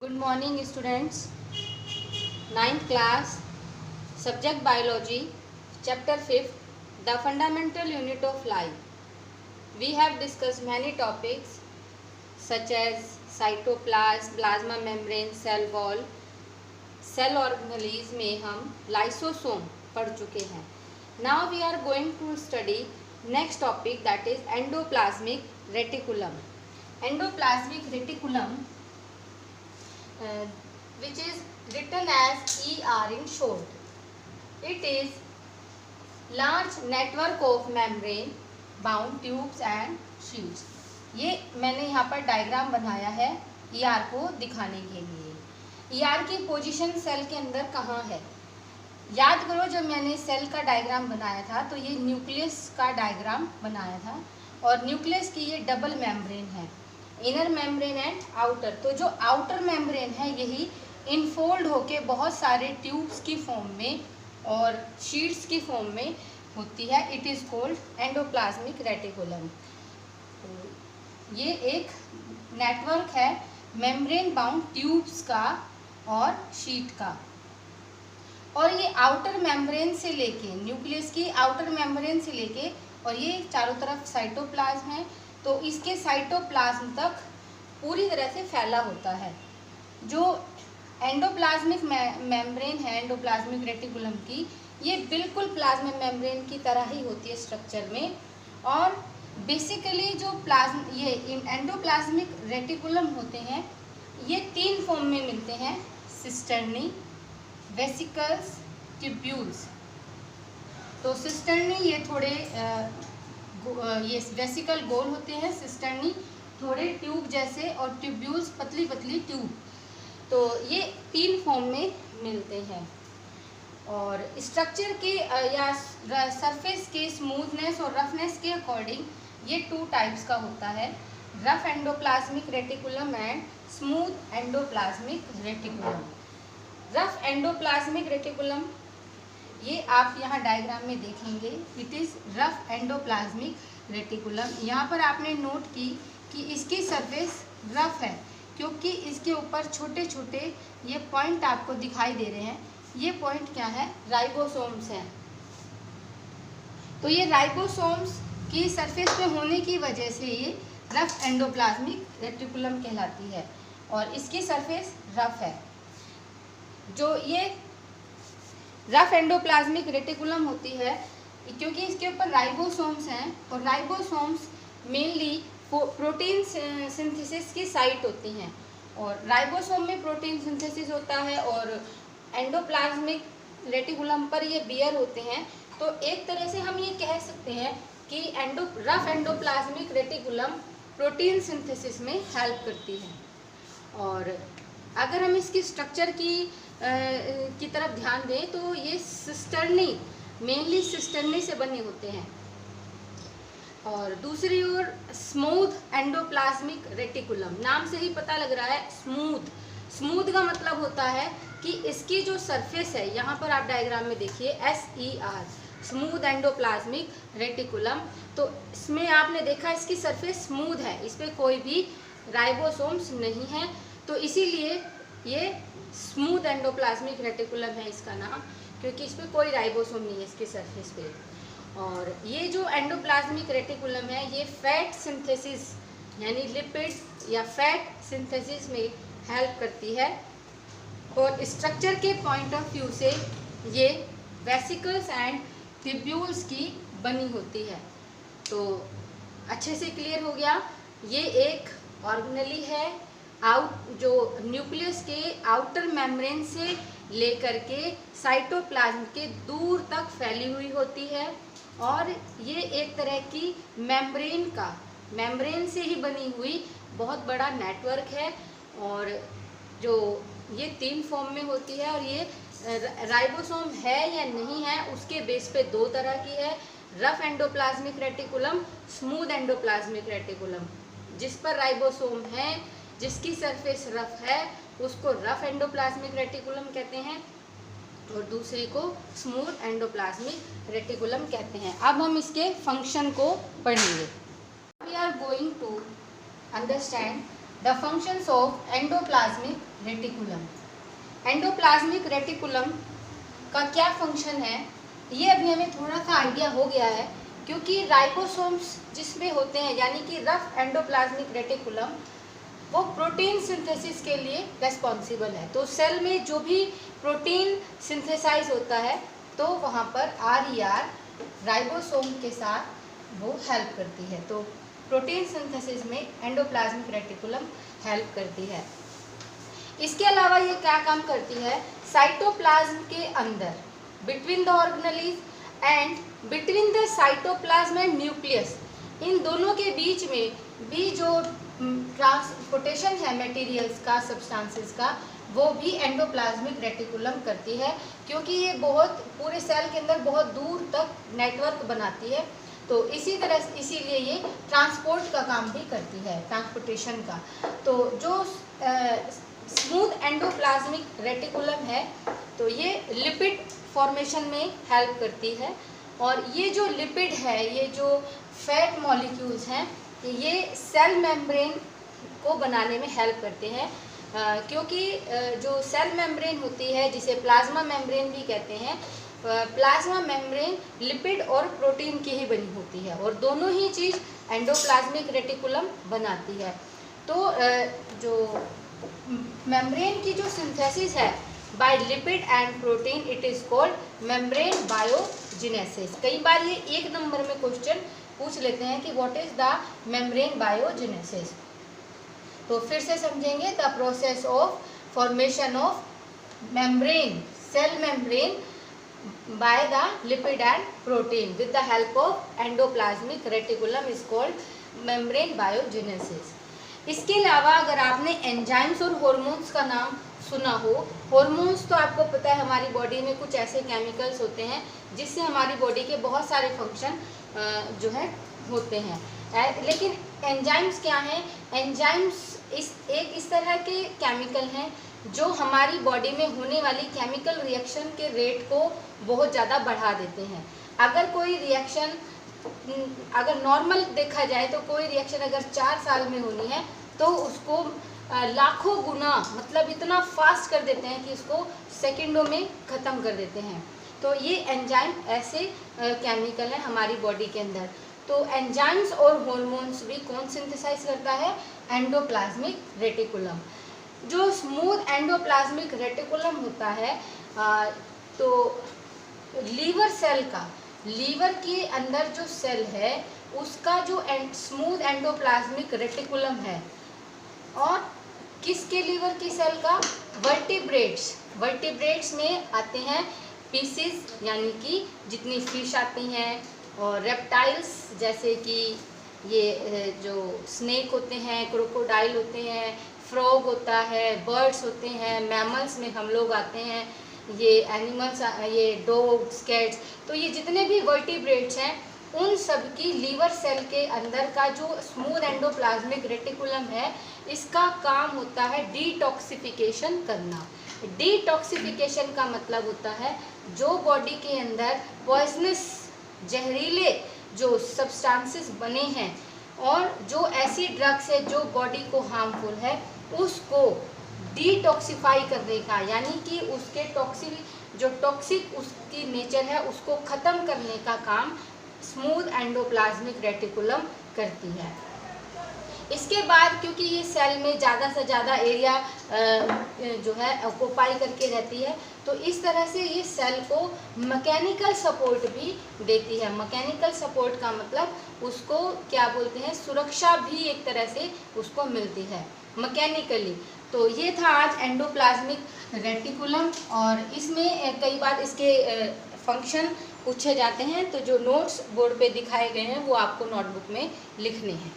Good morning students. Ninth class, subject biology, chapter 5th, the fundamental unit of life. We have discussed many topics such as cytoplasm, plasma membrane, cell wall. Cell organelles में हम lysosome पढ़ चुके हैं. Now we are going to study next topic, that is endoplasmic reticulum. Endoplasmic reticulum which is written as ER in short. It is large network of membrane bound tubes and sheets. ये मैंने यहाँ पर diagram बनाया है ER को दिखाने के लिए. ER की पोजीशन सेल के अंदर कहाँ है. याद करो जब मैंने सेल का डायग्राम बनाया था तो ये न्यूक्लियस का डायग्राम बनाया था और न्यूक्लियस की ये डबल मेम्ब्रेन है, इनर मेम्ब्रेन एंड आउटर. तो जो आउटर मेम्ब्रेन है यही इनफोल्ड होके बहुत सारे ट्यूब्स की फॉर्म में और शीट्स की फॉर्म में होती है. It is called endoplasmic reticulum. ये एक नेटवर्क है मेम्ब्रेन बाउंड ट्यूब्स का और शीट का. और ये आउटर मेम्ब्रेन से लेके, न्यूक्लियस की आउटर मेम्ब्रेन से लेके, और ये चारों तरफ साइटोप्लाज्म है, तो इसके साइटोप्लाज्म तक पूरी तरह से फैला होता है. जो एंडोप्लाज्मिक मेम्ब्रेन है एंडोप्लाज्मिक रेटिकुलम की, ये बिल्कुल प्लाज्मा मेम्ब्रेन की तरह ही होती है स्ट्रक्चर में. और बेसिकली जो ये एंडोप्लाज्मिक रेटिकुलम होते हैं ये तीन फॉर्म में मिलते हैं: सिस्टर्नी, वेसिकल्स, ट्यूब्यूल्स. तो सिस्टर्नी ये थोड़े ये वेसिकल गोल होते हैं, सिस्टर्नी थोड़े ट्यूब जैसे, और ट्यूब्यूल्स पतली पतली ट्यूब. तो ये तीन फॉर्म में मिलते हैं. और स्ट्रक्चर के या सरफेस के स्मूथनेस और रफनेस के अकॉर्डिंग ये टू टाइप्स का होता है: rough endoplasmic reticulum and smooth endoplasmic reticulum. Rough endoplasmic reticulum ये आप यहाँ डायग्राम में देखेंगे. It is rough endoplasmic reticulum. यहाँ पर आपने नोट की कि इसकी सरफेस रफ है क्योंकि इसके ऊपर छोटे छोटे ये पॉइंट आपको दिखाई दे रहे हैं. ये पॉइंट क्या है? राइबोसोम्स हैं. तो ये राइबोसोम्स की सरफेस पे होने की वजह से ये रफ एंडोप्लाज्मिक रेटिकुलम कहलाती है और इसकी सरफेस रफ है. जो ये रफ एंडोप्लाज्मिक रेटिकुलम होती है क्योंकि इसके ऊपर राइबोसोम्स हैं, और राइबोसोम्स मेनली प्रोटीन सिंथेसिस की साइट होती हैं. और राइबोसोम में प्रोटीन सिंथेसिस होता है और एंडोप्लाज्मिक रेटिकुलम पर ये बियर होते हैं. तो एक तरह से हम ये कह सकते हैं कि rough endoplasmic reticulum protein synthesis में हेल्प करती है. और अगर हम इसकी स्ट्रक्चर की तरफ ध्यान दें तो ये सिस्टर्नी, मेनली सिस्टर्नी से बने होते हैं. और दूसरी ओर स्मूथ एंडोप्लाज्मिक रेटिकुलम, नाम से ही पता लग रहा है स्मूथ. स्मूथ का मतलब होता है कि इसकी जो सरफेस है, यहाँ पर आप डायग्राम में देखिए SER, स्मूथ एंडोप्लाज्मिक रेटिकुलम. तो इसमें आपने देखा इसकी सरफेस स्मूथ है, इस पर कोई भी राइबोसोम्स नहीं है, तो इसीलिए ये स्मूथ एंडोप्लाज्मिक रेटिकुलम है इसका नाम, क्योंकि इस पर कोई राइबोसोम नहीं है इसकी सरफेस पे. और ये जो एंडोप्लाज्मिक रेटिकुलम है ये फैट सिंथेसिस यानी लिपिड या फैट सिंथेसिस में हेल्प करती है. और स्ट्रक्चर के पॉइंट ऑफ व्यू से ये वेसिकल्स एंड ट्यूब्यूल्स की बनी होती है. तो अच्छे से क्लियर हो गया. ये एक ऑर्गेनेली है जो न्यूक्लियस के आउटर मेम्ब्रेन से लेकर के साइटोप्लाज्म के दूर तक फैली हुई होती है. और ये एक तरह की मेम्ब्रेन से ही बनी हुई बहुत बड़ा नेटवर्क है. और जो ये तीन फॉर्म में होती है, और ये राइबोसोम है या नहीं है उसके बेस पे दो तरह की है: rough endoplasmic reticulum, smooth endoplasmic reticulum. जिस पर राइबोसोम है, जिसकी सरफेस रफ है, उसको रफ एंडोप्लाज्मिक रेटिकुलम कहते हैं, और दूसरी को स्मूथ एंडोप्लाज्मिक रेटिकुलम कहते हैं. अब हम इसके फंक्शन को पढ़ेंगे. We are going to understand the functions of endoplasmic reticulum. Endoplasmic reticulum का क्या फंक्शन है ये अभी हमें थोड़ा सा आइडिया हो गया है, क्योंकि राइबोसोम्स जिसमें होते हैं यानी कि रफ एंडोप्लाज्मिक रेटिकुलम वो प्रोटीन सिंथेसिस के लिए रेस्पॉन्सिबल है। तो सेल में जो भी प्रोटीन सिंथेसाइज होता है तो वहाँ पर RER राइबोसोम के साथ वो हेल्प करती है। तो प्रोटीन सिंथेसिस में एंडोप्लाज्मिक रेटिकुलम हेल्प करती है। इसके अलावा ये क्या काम करती है, साइटोप्लाज्म के अंदर between the organelles and between the cytoplasm and nucleus, इन दोनों के बीच में भी जो ट्रांसपोर्टेशन है मटेरियल्स का, सब्सटेंसेस का, वो भी एंडोप्लाज्मिक रेटिकुलम करती है, क्योंकि ये बहुत पूरे सेल के अंदर बहुत दूर तक नेटवर्क बनाती है। तो इसीलिए ये ट्रांसपोर्ट का काम भी करती है, ट्रांसपोर्टेशन का। तो जो स्मूथ एंडोप्लाज्मिक रेटिकुलम है तो ये लिपिड फॉर्मेशन में हेल्प करती है, और ये जो लिपिड है, ये जो फैट मॉलिक्यूल्स हैं, ये सेल मेम्ब्रेन को बनाने में हेल्प करते हैं, क्योंकि जो सेल मेम्ब्रेन होती है जिसे प्लाज्मा मेम्ब्रेन भी कहते हैं, प्लाज्मा मेम्ब्रेन लिपिड और प्रोटीन की ही बनी होती है, और दोनों ही चीज़ एंडोप्लाज्मिक रेटिकुलम बनाती है। तो जो मेम्ब्रेन की जो सिंथेसिस है by lipid and protein, it is called membrane biogenesis. कई बार ये 1 नंबर में क्वेश्चन पूछ लेते हैं कि what is the membrane biogenesis. तो फिर से समझेंगे, the process of formation of membrane, cell membrane by the lipid and protein with the help of endoplasmic reticulum is called membrane biogenesis. इसके अलावा अगर आपने एंजाइम्स और हॉर्मोन्स का नाम सुना हो, हॉर्मोन्स तो आपको पता है हमारी बॉडी में कुछ ऐसे केमिकल्स होते हैं जिससे हमारी बॉडी के बहुत सारे फंक्शन जो है होते हैं, लेकिन एंजाइम्स क्या हैं? एंजाइम्स इस तरह के केमिकल हैं जो हमारी बॉडी में होने वाली केमिकल रिएक्शन के रेट को बहुत ज़्यादा बढ़ा देते हैं। अगर कोई रिएक्शन अगर नॉर्मल देखा जाए तो कोई रिएक्शन अगर 4 साल में होनी है तो उसको लाखों गुना, मतलब इतना फास्ट कर देते हैं कि इसको सेकंडों में ख़त्म कर देते हैं। तो ये एंजाइम ऐसे केमिकल हैं हमारी बॉडी के अंदर। तो एंजाइम्स और हॉर्मोन्स भी कौन सिंथेसाइज करता है? Endoplasmic reticulum. जो स्मूथ एंडोप्लाज्मिक रेटिकुलम होता है तो लीवर सेल का, लीवर के अंदर जो सेल है उसका जो स्मूथ एंडोप्लाज्मिक रेटिकुलम है, और किसके लीवर की सेल का? वर्टिब्रेट्स। वर्टिब्रेट्स में आते हैं पीसेस, यानी कि जितनी फिश आती हैं, और रेप्टाइल्स जैसे कि ये जो स्नेक होते हैं, क्रोकोडाइल होते हैं, फ्रॉग होता है, बर्ड्स होते हैं, मैमल्स में हम लोग आते हैं, ये एनिमल्स, ये डॉग्स, कैट्स। तो ये जितने भी वर्टिब्रेट्स हैं उन सब की लीवर सेल के अंदर का जो स्मूथ एंडोप्लाज्मिक रेटिकुलम है, इसका काम होता है डिटॉक्सिफिकेशन करना। डिटॉक्सिफिकेशन का मतलब होता है जो बॉडी के अंदर पॉइजनस, जहरीले जो सब्सटेंसेस बने हैं और जो ऐसी ड्रग्स है जो बॉडी को हार्मफुल है, उसको डिटॉक्सिफाई करने का, यानी कि उसके टॉक्सिक उसकी नेचर है उसको ख़त्म करने का काम स्मूथ एंडोप्लाज्मिक रेटिकुलम करती है। इसके बाद क्योंकि ये सेल में ज़्यादा से ज़्यादा एरिया जो है ऑक्यूपाई करके रहती है, तो इस तरह से ये सेल को मैकेनिकल सपोर्ट भी देती है। मैकेनिकल सपोर्ट का मतलब उसको क्या बोलते हैं? सुरक्षा भी एक तरह से उसको मिलती है मैकेनिकली। तो ये था आज एंडोप्लाज्मिक रेटिकुलम, और इसमें कई बार इसके फंक्शन पूछे जाते हैं, तो जो नोट्स बोर्ड पे दिखाए गए हैं वो आपको नोटबुक में लिखने हैं।